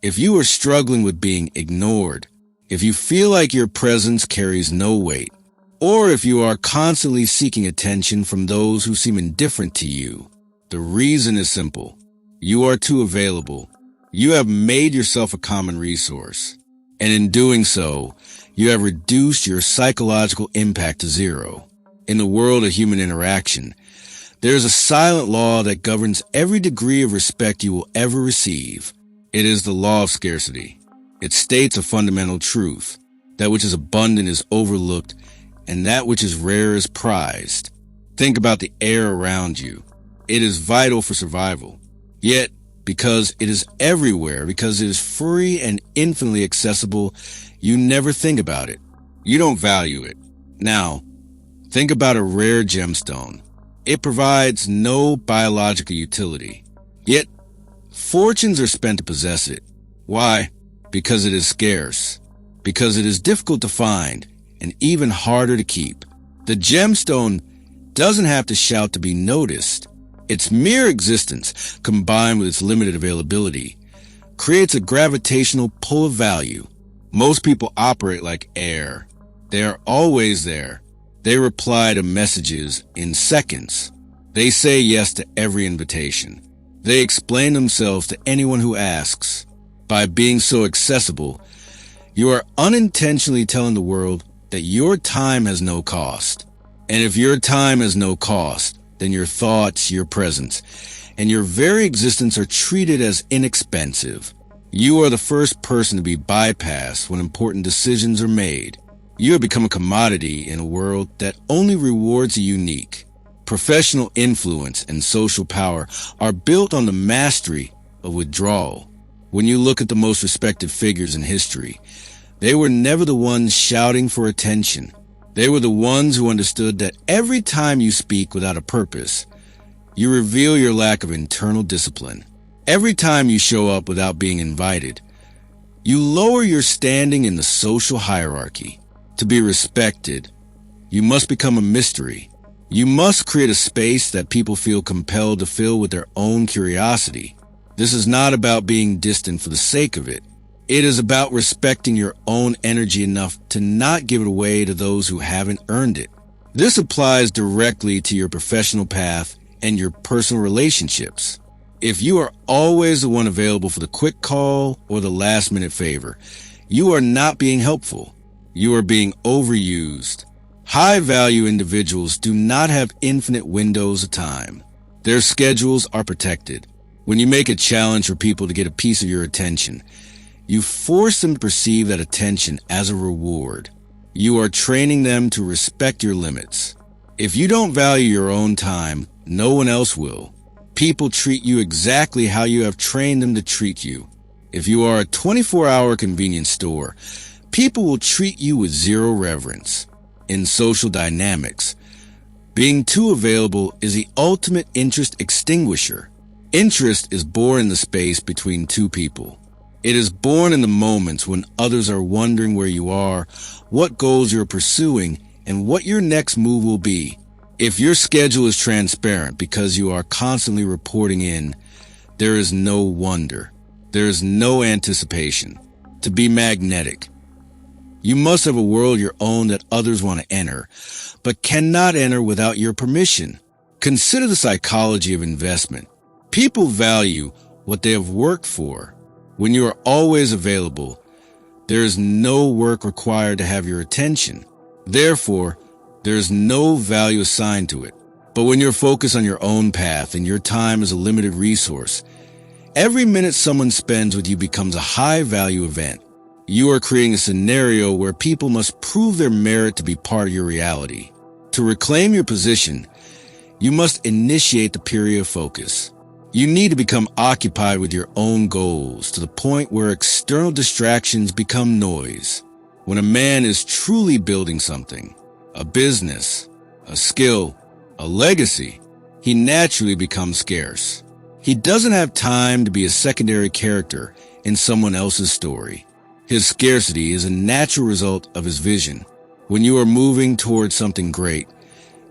If you are struggling with being ignored, if you feel like your presence carries no weight, or if you are constantly seeking attention from those who seem indifferent to you, the reason is simple. You are too available. You have made yourself a common resource. And in doing so, you have reduced your psychological impact to zero. In the world of human interaction, there is a silent law that governs every degree of respect you will ever receive. It is the law of scarcity. It states a fundamental truth. That which is abundant is overlooked, and that which is rare is prized. Think about the air around you. It is vital for survival. Yet, because it is everywhere, because it is free and infinitely accessible, you never think about it. You don't value it. Now, think about a rare gemstone. It provides no biological utility. Yet, fortunes are spent to possess it. Why? Because it is scarce. Because it is difficult to find and even harder to keep. The gemstone doesn't have to shout to be noticed. Its mere existence, combined with its limited availability, creates a gravitational pull of value. Most people operate like air. They are always there. They reply to messages in seconds. They say yes to every invitation. They explain themselves to anyone who asks. By being so accessible, you are unintentionally telling the world that your time has no cost. And if your time has no cost, then your thoughts, your presence, and your very existence are treated as inexpensive. You are the first person to be bypassed when important decisions are made. You have become a commodity in a world that only rewards the unique. Professional influence and social power are built on the mastery of withdrawal. When you look at the most respected figures in history, they were never the ones shouting for attention. They were the ones who understood that every time you speak without a purpose, you reveal your lack of internal discipline. Every time you show up without being invited, you lower your standing in the social hierarchy. To be respected, you must become a mystery. You must create a space that people feel compelled to fill with their own curiosity. This is not about being distant for the sake of it. It is about respecting your own energy enough to not give it away to those who haven't earned it. This applies directly to your professional path and your personal relationships. If you are always the one available for the quick call or the last-minute favor, you are not being helpful. You are being overused. High-value individuals do not have infinite windows of time. Their schedules are protected. When you make a challenge for people to get a piece of your attention, you force them to perceive that attention as a reward. You are training them to respect your limits. If you don't value your own time, no one else will. People treat you exactly how you have trained them to treat you. If you are a 24-hour convenience store, people will treat you with zero reverence. In social dynamics, being too available is the ultimate interest extinguisher. Interest is born in the space between two people. It is born in the moments when others are wondering where you are, what goals you're pursuing, and what your next move will be. If your schedule is transparent because you are constantly reporting in, there is no wonder. There is no anticipation. To be magnetic, you must have a world your own that others want to enter, but cannot enter without your permission. Consider the psychology of investment. People value what they have worked for. When you are always available, there is no work required to have your attention. Therefore, there is no value assigned to it. But when you're focused on your own path and your time is a limited resource, every minute someone spends with you becomes a high-value event. You are creating a scenario where people must prove their merit to be part of your reality. To reclaim your position, you must initiate the period of focus. You need to become occupied with your own goals to the point where external distractions become noise. When a man is truly building something, a business, a skill, a legacy, he naturally becomes scarce. He doesn't have time to be a secondary character in someone else's story. His scarcity is a natural result of his vision. When you are moving towards something great,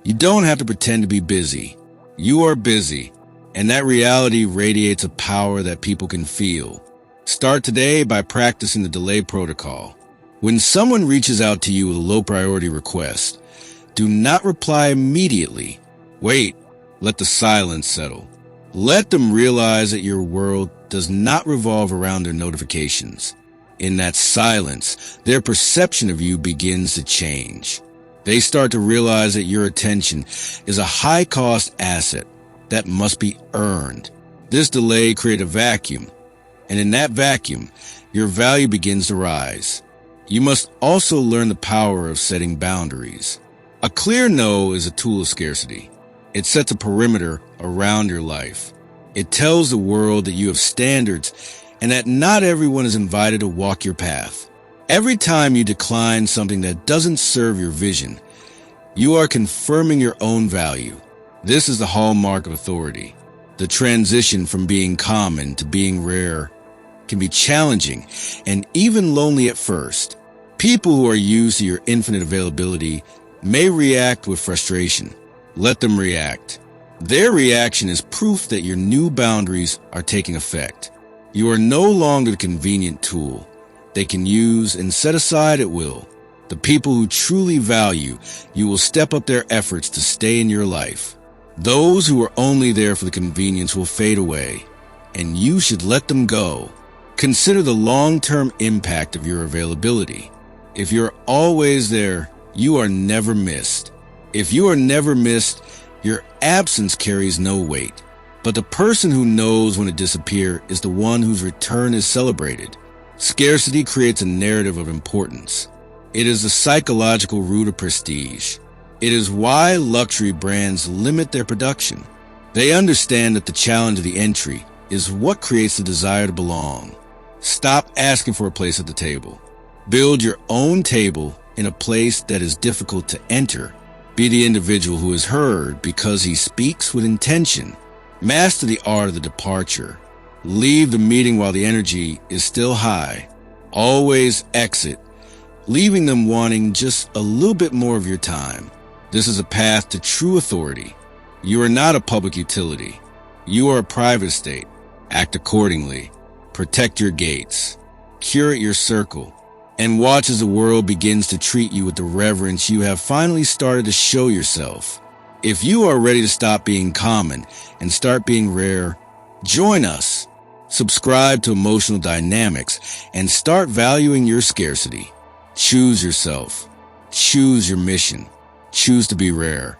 you don't have to pretend to be busy. You are busy. And that reality radiates a power that people can feel. Start today by practicing the delay protocol. When someone reaches out to you with a low priority request, do not reply immediately. Wait, let the silence settle. Let them realize that your world does not revolve around their notifications. In that silence, their perception of you begins to change. They start to realize that your attention is a high-cost asset that must be earned. This delay creates a vacuum, and in that vacuum, your value begins to rise. You must also learn the power of setting boundaries. A clear no is a tool of scarcity. It sets a perimeter around your life. It tells the world that you have standards and that not everyone is invited to walk your path. Every time you decline something that doesn't serve your vision, you are confirming your own value. This is the hallmark of authority. The transition from being common to being rare can be challenging and even lonely at first. People who are used to your infinite availability may react with frustration. Let them react. Their reaction is proof that your new boundaries are taking effect. You are no longer the convenient tool they can use and set aside at will. The people who truly value you will step up their efforts to stay in your life. Those who are only there for the convenience will fade away, and you should let them go. Consider the long-term impact of your availability. If you're always there, you are never missed. If you are never missed, your absence carries no weight. But the person who knows when to disappear is the one whose return is celebrated. Scarcity creates a narrative of importance. It is the psychological root of prestige. It is why luxury brands limit their production. They understand that the challenge of the entry is what creates the desire to belong. Stop asking for a place at the table. Build your own table in a place that is difficult to enter. Be the individual who is heard because he speaks with intention. Master the art of the departure. Leave the meeting while the energy is still high. Always exit, leaving them wanting just a little bit more of your time. This is a path to true authority. You are not a public utility. You are a private estate. Act accordingly. Protect your gates. Curate your circle. And watch as the world begins to treat you with the reverence you have finally started to show yourself. If you are ready to stop being common and start being rare, join us. Subscribe to Emotional Dynamics and start valuing your scarcity. Choose yourself. Choose your mission. Choose to be rare.